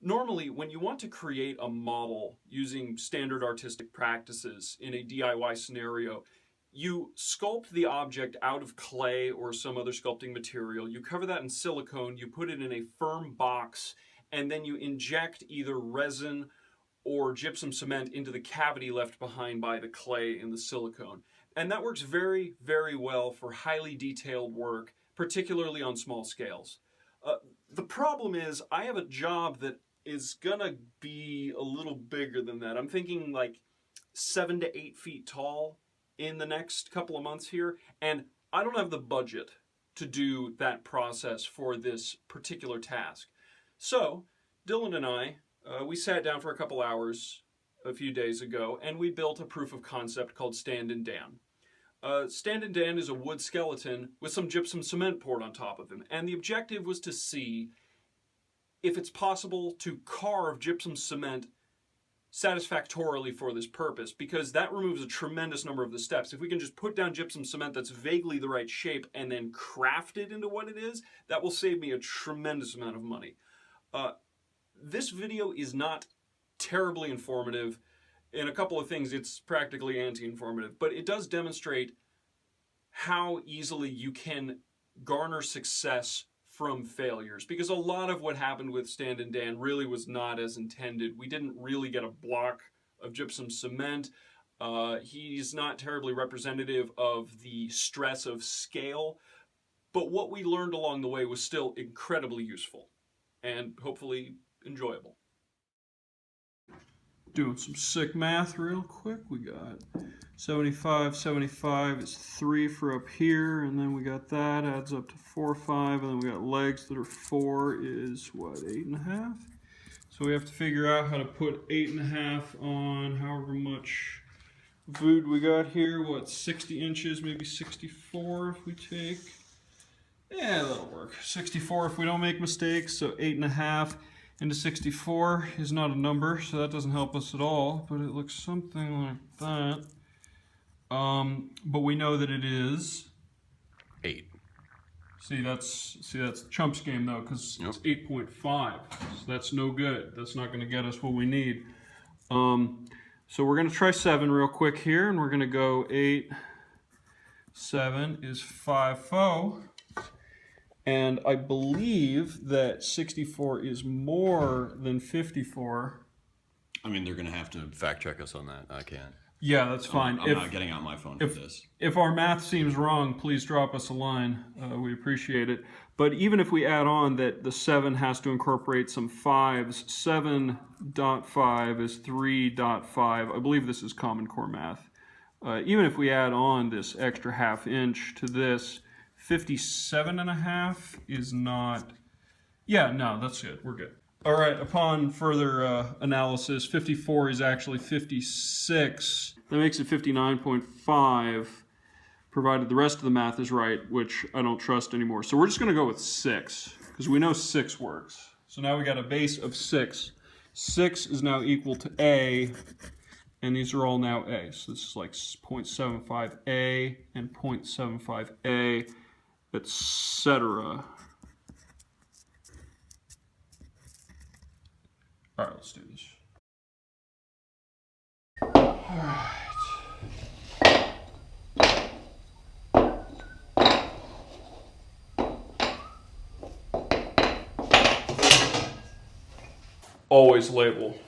Normally, when you want to create a model using standard artistic practices in a DIY scenario, you sculpt the object out of clay or some other sculpting material, you cover that in silicone, you put it in a firm box, and then you inject either resin or gypsum cement into the cavity left behind by the clay in the silicone. And that works very, very well for highly detailed work, particularly on small scales. The problem is I have a job that is gonna be a little bigger than that. I'm thinking like 7 to 8 feet tall in the next couple of months here, and I don't have the budget to do that process for this particular task. So Dylan and I, we sat down for a couple hours a few days ago, and we built a proof of concept called Standin Dan. Standin Dan is a wood skeleton with some gypsum cement poured on top of him, and the objective was to see if it's possible to carve gypsum cement satisfactorily for this purpose, because that removes a tremendous number of the steps. If we can just put down gypsum cement that's vaguely the right shape and then craft it into what it is, that will save me a tremendous amount of money. This video is not terribly informative. In a couple of things, it's practically anti-informative, but it does demonstrate how easily you can garner success from failures, because a lot of what happened with Standin Dan really was not as intended. We didn't really get a block of gypsum cement. He's not terribly representative of the stress of scale, but what we learned along the way was still incredibly useful and hopefully enjoyable. Doing some sick math real quick. We got 75, 75 is 3 for up here, and then we got that adds up to 4, 5, and then we got legs that are 4 is what, 8.5? So we have to figure out how to put 8.5 on however much food we got here. What, 60 inches, maybe 64 if we take. Yeah, that'll work. 64 if we don't make mistakes, so 8.5 into 64 is not a number, so that doesn't help us at all, but it looks something like that. But we know that it is 8. See, that's Chump's game though, because it's 8.5, so that's no good. That's not going to get us what we need. So we're going to try 7 real quick here, and we're going to go 8, 7 is 5, 4. And I believe that 64 is more than 54. I mean, they're going to have to fact check us on that. I can't. Yeah, that's fine. I'm not getting out my phone for this. If our math seems wrong, please drop us a line. We appreciate it. But even if we add on that the 7 has to incorporate some 5s, 7.5 is 3.5. I believe this is Common Core math. Even if we add on this extra ½ inch to this, 57.5 is not, yeah, no, that's good, we're good. All right, upon further analysis, 54 is actually 56. That makes it 59.5, provided the rest of the math is right, which I don't trust anymore. So we're just gonna go with 6, because we know 6 works. So now we got a base of 6. 6 is now equal to A, and these are all now A. So this is like 0.75A and 0.75A. etc. All right, let's do this. All right. Always label.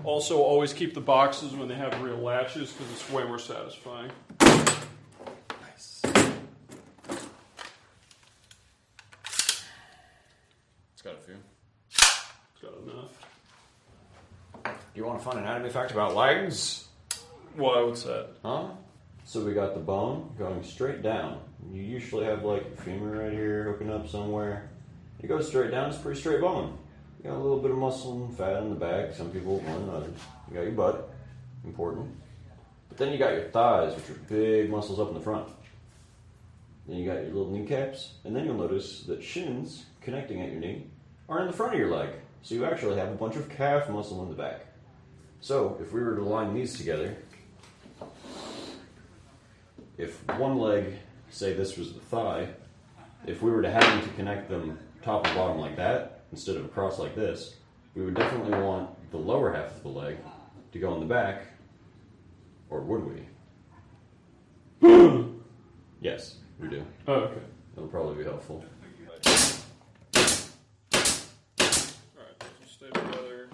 Also, always keep the boxes when they have real latches, because it's way more satisfying. Got a few. It's got enough. Do you want a fun anatomy fact about legs? Why? What's that? Huh? So we got the bone going straight down. You usually have like your femur right here hooking up somewhere. It goes straight down, it's a pretty straight bone. You got a little bit of muscle and fat in the back, some people more than others. You got your butt, important. But then you got your thighs, which are big muscles up in the front. Then you got your little kneecaps, and then you'll notice that shins connecting at your knee are in the front of your leg. So you actually have a bunch of calf muscle in the back. So if we were to line these together, if one leg, say this was the thigh, if we were to have them to connect them top and bottom like that instead of across like this, we would definitely want the lower half of the leg to go in the back, or would we? Yes, we do. Oh, okay. That'll probably be helpful. Alright, so stay together.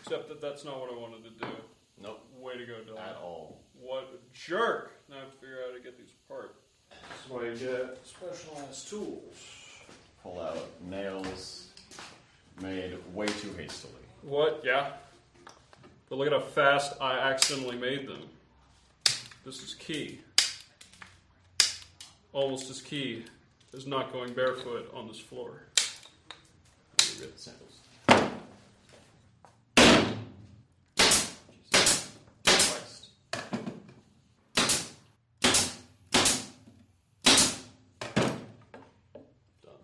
Except that that's not what I wanted to do. Nope. Way to go, Dylan. At all. What a jerk! Now I have to figure out how to get these apart. That's why you get specialized tools. Pull out nails made way too hastily. What? Yeah. But look at how fast I accidentally made them. This is key. Almost as key as not going barefoot on this floor. Let me get the samples. Jesus Christ. Done.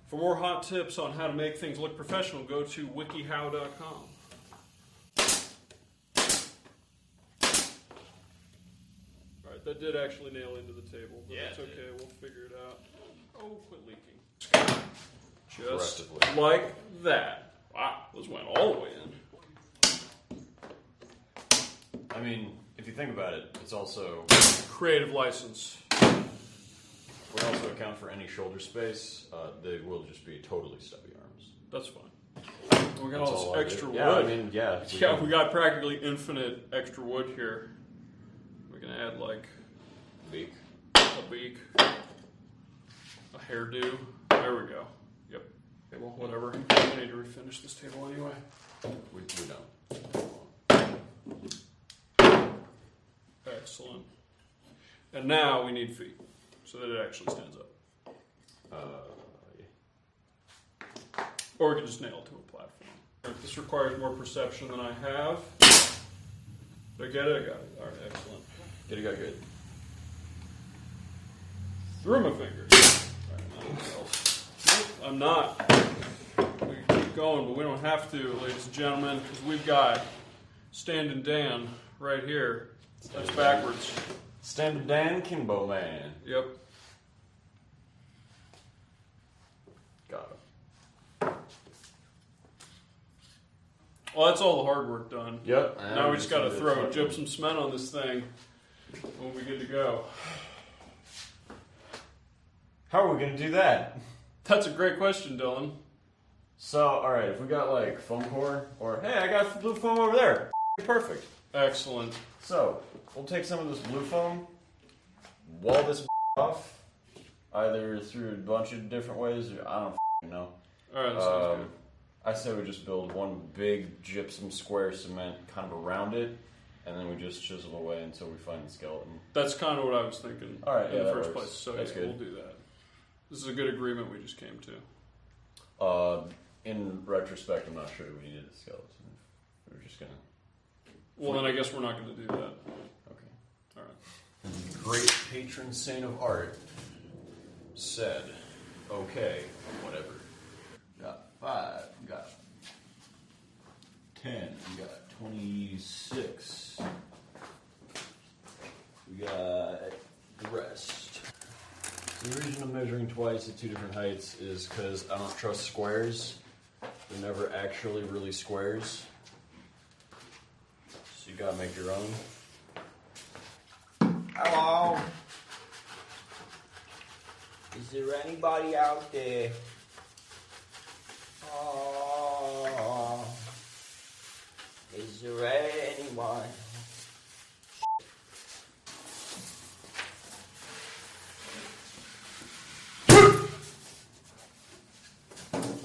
For more hot tips on how to make things look professional, go to wikihow.com. Alright, that did actually nail into the table, but Yeah, that's it okay, did. we'll figure it out. Oh, quit leaking. Just Aggressively. like that. Wow, those went all the way in. I mean, if you think about it, it's also, Creative license. we also account for any shoulder space. They will just be totally stubby arms. That's fine. We got That's all all I this extra do. wood. Yeah, I mean, yeah. Yeah, we got practically infinite extra wood here. We can add like beak. a beak, a hairdo. There we go. Yep. Okay, well, whatever. We need to refinish this table anyway. We don't. Excellent. And now we need feet so that it actually stands up. Yeah. Or we can just nail it to a platform. This requires more perception than I have. Did I get it? I got it. All right, excellent. Did it go good? Through my fingers. All right, nope, I'm not. We can keep going, but we don't have to, ladies and gentlemen, because we've got Standin Dan right here. That's backwards. Standin Dan, Kimbo Man. Yep. Got it. Well, that's all the hard work done. Yep. Now we just got to throw gypsum cement on this thing. We'll be good to go. How are we going to do that? That's a great question, Dylan. So, alright, if we got like foam core, or hey, I got blue foam over there. Perfect. Excellent. So, we'll take some of this blue foam, wall this off, either through a bunch of different ways, or I don't know. All right, that sounds good. I say we just build one big gypsum square cement kind of around it, and then we just chisel away until we find the skeleton. That's kind of what I was thinking All right, in yeah, the that first works. place. So That's yeah, good. we'll do that. This is a good agreement we just came to. In retrospect, I'm not sure we needed a skeleton. We were just gonna. Well, then I guess we're not going to do that. Okay. All right. The great patron saint of art said, okay, whatever. Got 5, got 10, we got 26. We got the rest. So the reason I'm measuring twice at 2 different heights is because I don't trust squares. They're never actually really squares. So you gotta make your own. Hello? Is there anybody out there? Oh, is there anyone?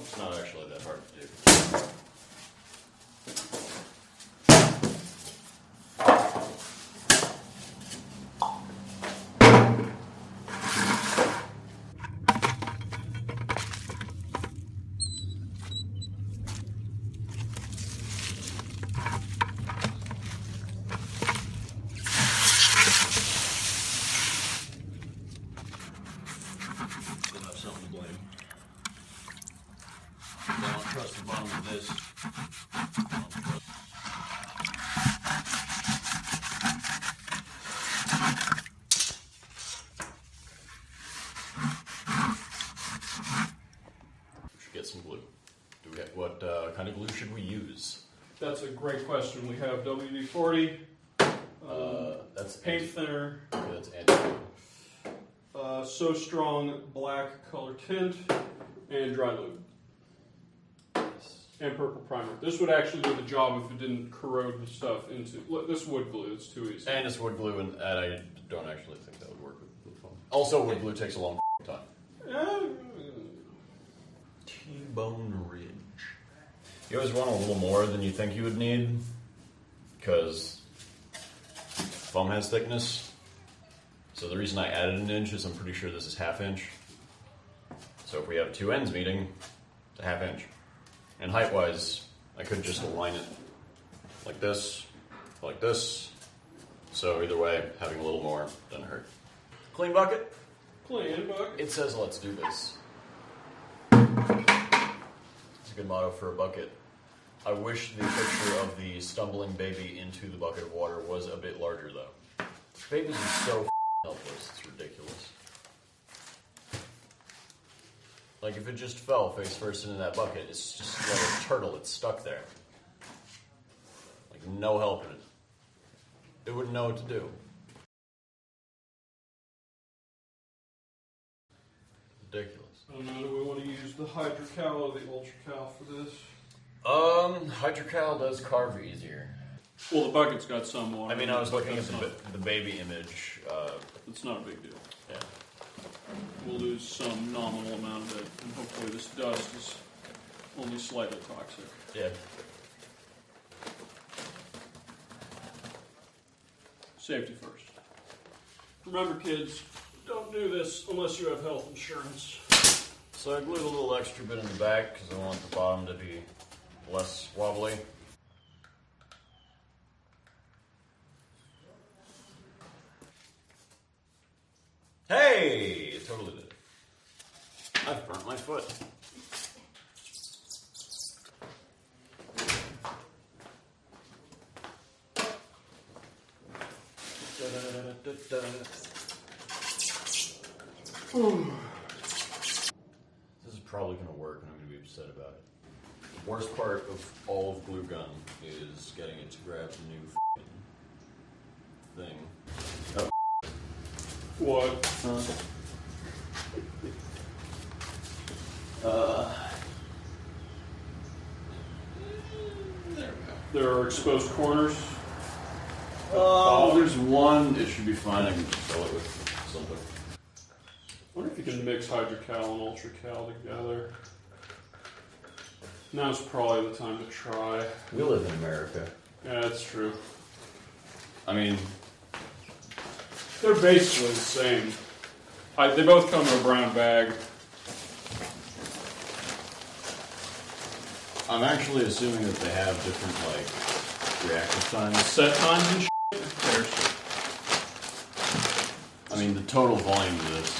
It's not actually that hard to do. We'll have something to blame. I don't trust the bottom of this. kind of glue should we use? That's a great question. We have WD-40, That's paint thinner, Okay, that's anti-glue. So Strong black color tint, and dry lube. And purple primer. This would actually do the job if it didn't corrode the stuff into... This wood glue, it's too easy. And it's wood glue, and I don't actually think that would work with glue foam. Also, wood glue takes a long time. T-bone ridge. You always want a little more than you think you would need, because foam has thickness. So the reason I added an inch is I'm pretty sure this is ½ inch. So if we have two ends meeting, it's a ½ inch. And height-wise, I could just align it like this. So either way, having a little more doesn't hurt. Clean bucket? Clean bucket. It says let's do this. It's a good motto for a bucket. I wish the picture of the stumbling baby into the bucket of water was a bit larger, though. Babies are so helpless, it's ridiculous. Like, if it just fell face first into that bucket, it's just like a turtle, it's stuck there. Like, no help in it. It wouldn't know what to do. Ridiculous. I don't know, do we want to use the Hydrocal or the Ultracal for this? Hydrocal does carve easier. Well, the bucket's got some water. I mean, I was looking at the baby image. It's not a big deal. Yeah. We'll lose some nominal amount of it, and hopefully this dust is only slightly toxic. Yeah. Safety first. Remember, kids, don't do this unless you have health insurance. So I glued a little extra bit in the back because I want the bottom to be less wobbly. Hey! It totally did. I've burnt my foot. This is probably going to work and I'm going to be upset about it. The worst part of all of glue gun is getting it to grab the new thing. Oh. What? There we go. There are exposed corners. Oh, there's one. It should be fine. I can just fill it with something. I wonder if you can mix Hydrocal and Ultracal together. Now's probably the time to try. We live in America. Yeah, that's true. I mean, They're basically the same. They both come in a brown bag. I'm actually assuming that they have different, like, reactive times. Set times and shit. I mean, the total volume of this,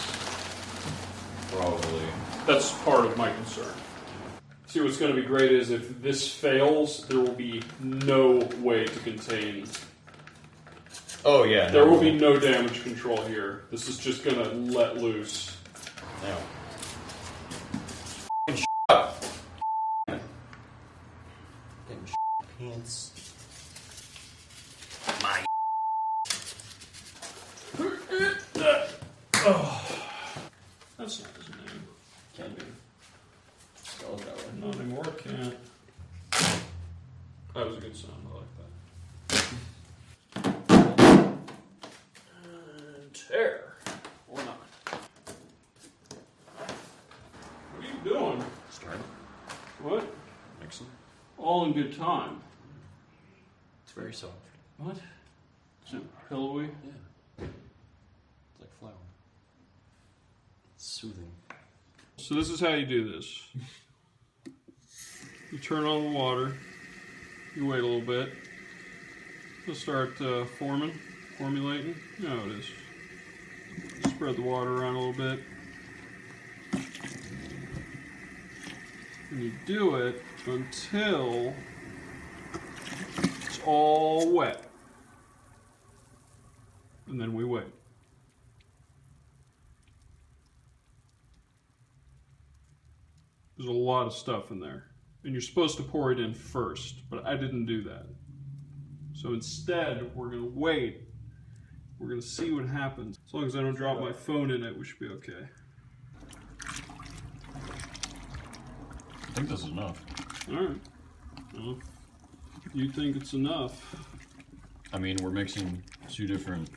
probably. That's part of my concern. See, what's going to be great is if this fails, there will be no way to contain. Oh, yeah. There will be no damage control here. This is just going to let loose. No. Shut up. Pants. My. Oh. That's not his name. Can be. Spell it that way. Not anymore, can't. That was a good sound, I like that. And tear. Or not. What are you doing? Start. What? Mix them. All in good time. It's very soft. What? Is it pillowy? Yeah. It's like flour. It's soothing. So this is how you do this. You turn on the water. You wait a little bit. It'll start formulating. No, it is. Spread the water around a little bit. And you do it until it's all wet. And then we wait. There's a lot of stuff in there. And you're supposed to pour it in first, but I didn't do that. So instead, we're gonna wait. We're gonna see what happens. As long as I don't drop my phone in it, we should be okay. I think this is enough. All right. Well, you think it's enough? I mean, we're mixing two different.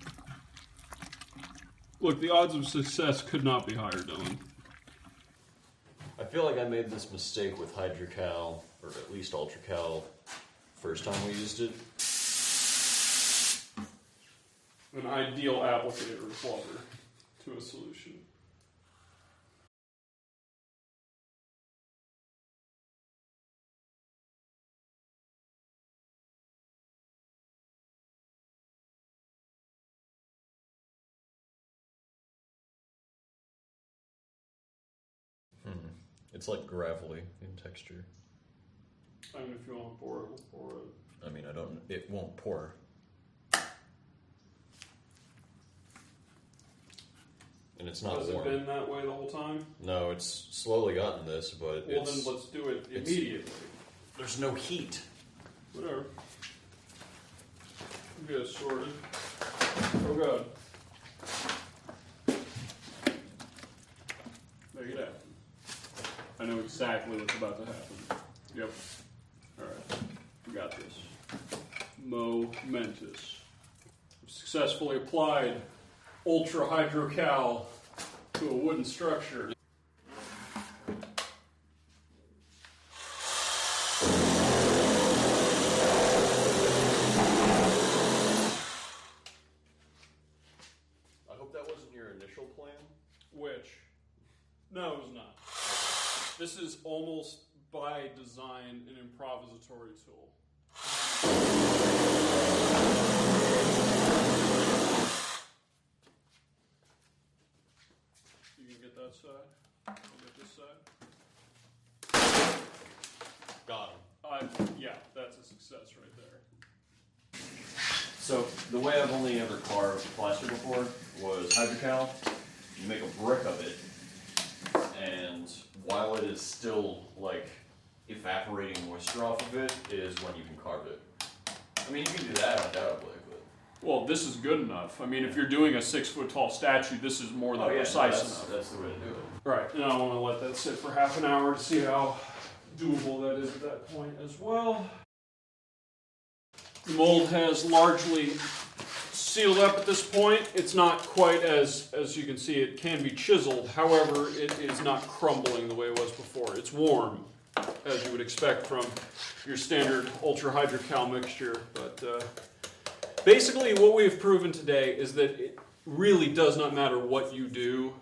Look, the odds of success could not be higher, Dylan. I feel like I made this mistake with Hydrocal, or at least Ultracal, first time we used it. An ideal applicator of water to a solution. It's like gravelly in texture. I mean, if you want to pour it, we'll pour it. I mean, it won't pour. And it's not Has warm. it been that way the whole time? No, it's slowly gotten this, but well, then let's do it immediately. There's no heat. Whatever. We'll get it sorted. Oh god. Make it happen. I know exactly what's about to happen. Yep. Alright. We got this. Momentous. Successfully applied Ultra Hydrocal to a wooden structure. I hope that wasn't your initial plan. Which? No, it was not. This is almost by design an improvisatory tool. You can get that side. I'll get this side. Got him. Yeah, that's a success right there. So, the way I've only ever carved plaster before was Hydrocal. You make a brick of it, and while it is still, like, evaporating moisture off of it, is when you can carve it. I mean, you can do that undoubtedly, but... Well, this is good enough. I mean, if you're doing a 6-foot-tall statue, this is more than precise enough. That's the way to do it. Right, and I want to let that sit for half an hour to see how doable that is at that point as well. The mold has largely sealed up at this point. It's not quite as you can see, it can be chiseled. However, it is not crumbling the way it was before. It's warm, as you would expect from your standard Ultra Hydrocal mixture. But basically what we've proven today is that it really does not matter what you do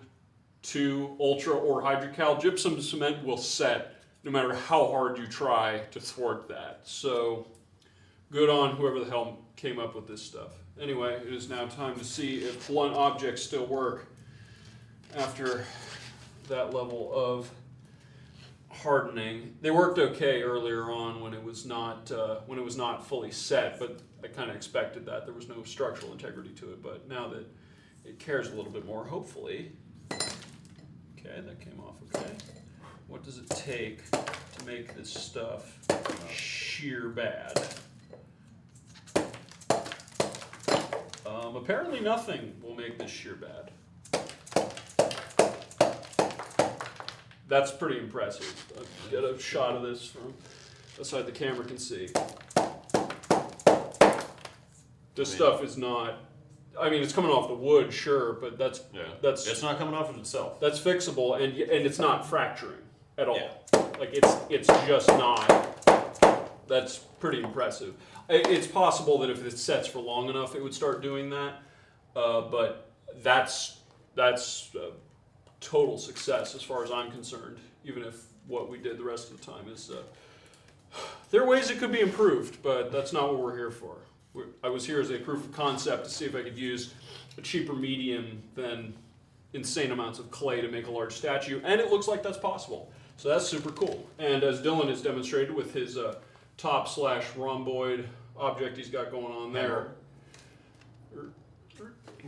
to Ultra or Hydrocal. Gypsum cement will set no matter how hard you try to thwart that. So good on whoever the hell came up with this stuff. Anyway, it is now time to see if blunt objects still work after that level of hardening. They worked okay earlier on when it was not fully set, but I kind of expected that. There was no structural integrity to it, but now that it cares a little bit more, hopefully. Okay, that came off okay. What does it take to make this stuff sheer bad? Apparently nothing will make this sheer bad. That's pretty impressive. I'll get a shot of this from the side the camera can see. This stuff is not, I mean, it's coming off the wood, sure, but that's it's not coming off of itself. That's fixable, and it's not fracturing at all. Yeah. Like it's just not. That's pretty impressive. It's possible that if it sets for long enough, it would start doing that, but that's total success as far as I'm concerned. Even if what we did the rest of the time is, there are ways it could be improved, but that's not what we're here for. I was here as a proof of concept to see if I could use a cheaper medium than insane amounts of clay to make a large statue, and it looks like that's possible. So that's super cool. And as Dylan has demonstrated with his top/rhomboid object he's got going on there.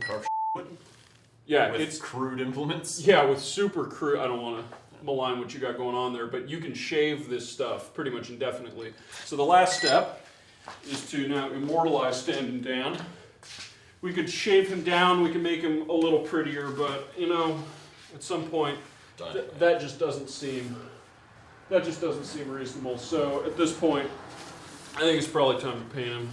Carve Yeah, with it's crude implements. Yeah, with super crude. I don't want to malign what you got going on there, but you can shave this stuff pretty much indefinitely. So the last step is to now immortalize Standin Dan. We could shave him down, we can make him a little prettier, but you know, at some point, that just doesn't seem reasonable. So at this point, I think it's probably time to paint him.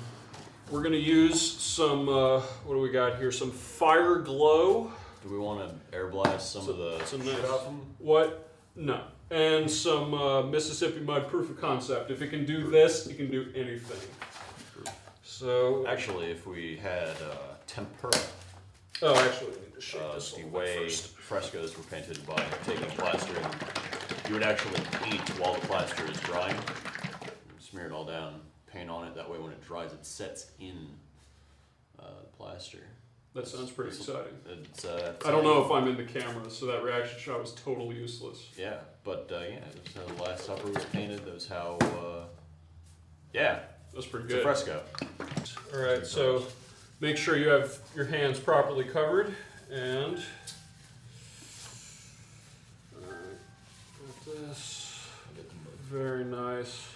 We're gonna use some, what do we got here? Some Fire Glow. Do we want to air blast some of the shit off him? What? No. And some Mississippi Mud Proof of Concept. If it can do this, it can do anything. So actually, if we had tempera. Oh, actually, we need to shake this the a way first. frescoes were painted by taking plaster and you would actually paint while the plaster is drying. Smear it all down, paint on it. That way, when it dries, it sets in plaster. That sounds pretty exciting. It's, I don't know if I'm in the camera, so that reaction shot was totally useless. Yeah, but yeah, that's how the Last Supper was painted. That was how. Yeah, That's pretty it's a good. fresco. All right, so make sure you have your hands properly covered, and got this. Very nice.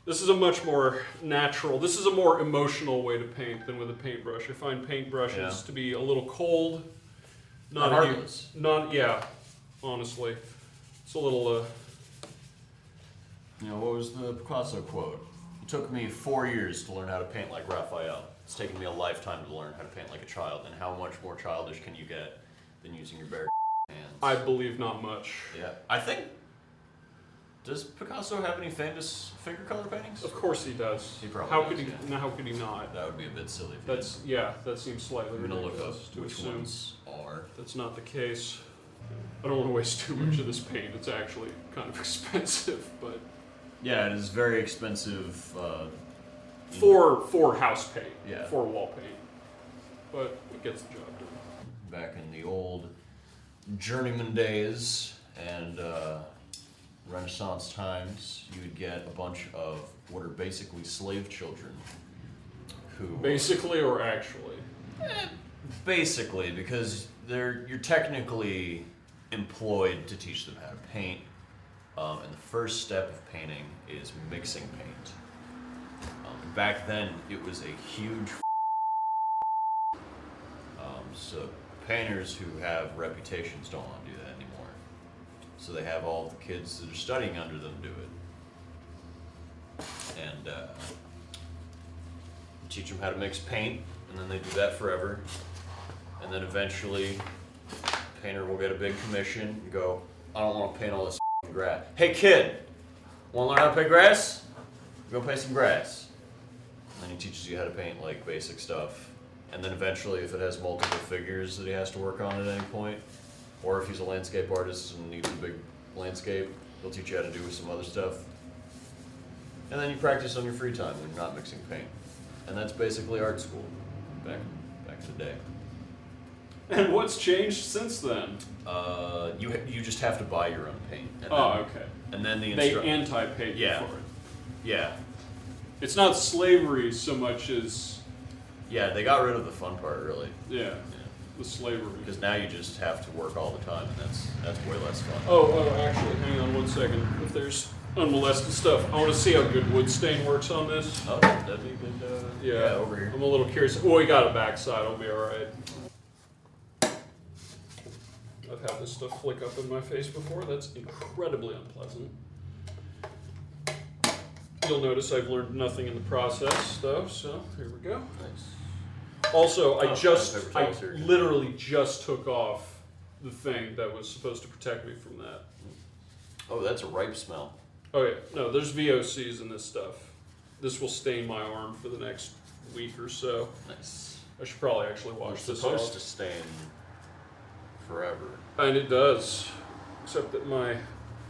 This is a much more natural, this is a more emotional way to paint than with a paintbrush. I find paintbrushes to be a little cold. Not heartless. Yeah, honestly. It's a little, You know, what was the Picasso quote? It took me 4 years to learn how to paint like Raphael. It's taken me a lifetime to learn how to paint like a child. And how much more childish can you get than using your bare hands? I believe not much. Yeah, I think. Does Picasso have any famous finger color paintings? Of course he does. He probably how does, could he? yeah. No, how could he not? That would be a bit silly. If That's yeah. That seems slightly I'm gonna look up ridiculous to which assume. ones are. That's not the case. I don't want to waste too much of this paint. It's actually kind of expensive, but Yeah, it is very expensive. for house paint, Yeah. for wall paint, but it gets the job done. Back in the old journeyman days and Renaissance times, you would get a bunch of what are basically slave children who Basically or actually? basically, because you're technically employed to teach them how to paint, and the first step of painting is mixing paint. Back then, it was a huge so painters who have reputations don't want to do that anymore. So they have all the kids that are studying under them do it. And teach them how to mix paint, and then they do that forever. And then eventually, the painter will get a big commission and go, I don't want to paint all this grass. Hey kid, want to learn how to paint grass? Go paint some grass. And then he teaches you how to paint like basic stuff. And then eventually, if it has multiple figures that he has to work on at any point, or if he's a landscape artist and needs a big landscape, he'll teach you how to do some other stuff. And then you practice on your free time when you're not mixing paint. And that's basically art school back in the day. And what's changed since then? You just have to buy your own paint. And Oh, then, okay. And then the They instructor. anti-paid you Yeah. for it. Yeah. It's not slavery so much as Yeah, they got rid of the fun part, really. yeah, the slavery. Because now you just have to work all the time, and that's way less fun. Oh, actually, hang on 1 second. If there's unmolested stuff, I want to see how good wood stain works on this. Oh, that'd be good. Yeah, over here. I'm a little curious. Oh, we got a backside. I'll be all right. I've had this stuff flick up in my face before. That's incredibly unpleasant. You'll notice I've learned nothing in the process, though. So here we go. Nice. Also, I paper towels here. literally just took off the thing that was supposed to protect me from that. Oh, that's a ripe smell. Oh yeah, no, there's VOCs in this stuff. This will stain my arm for the next week or so. Nice. I should probably actually It's wash this supposed off. to stain forever. And it does, except that my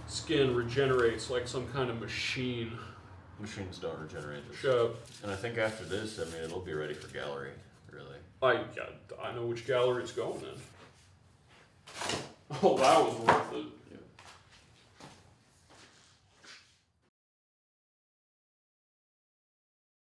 skin regenerates like some kind of machine. Machines don't regenerate this. Shut up. And I think after this, I mean, it'll be ready for gallery, really. I know which gallery it's going in. Oh, that was worth it.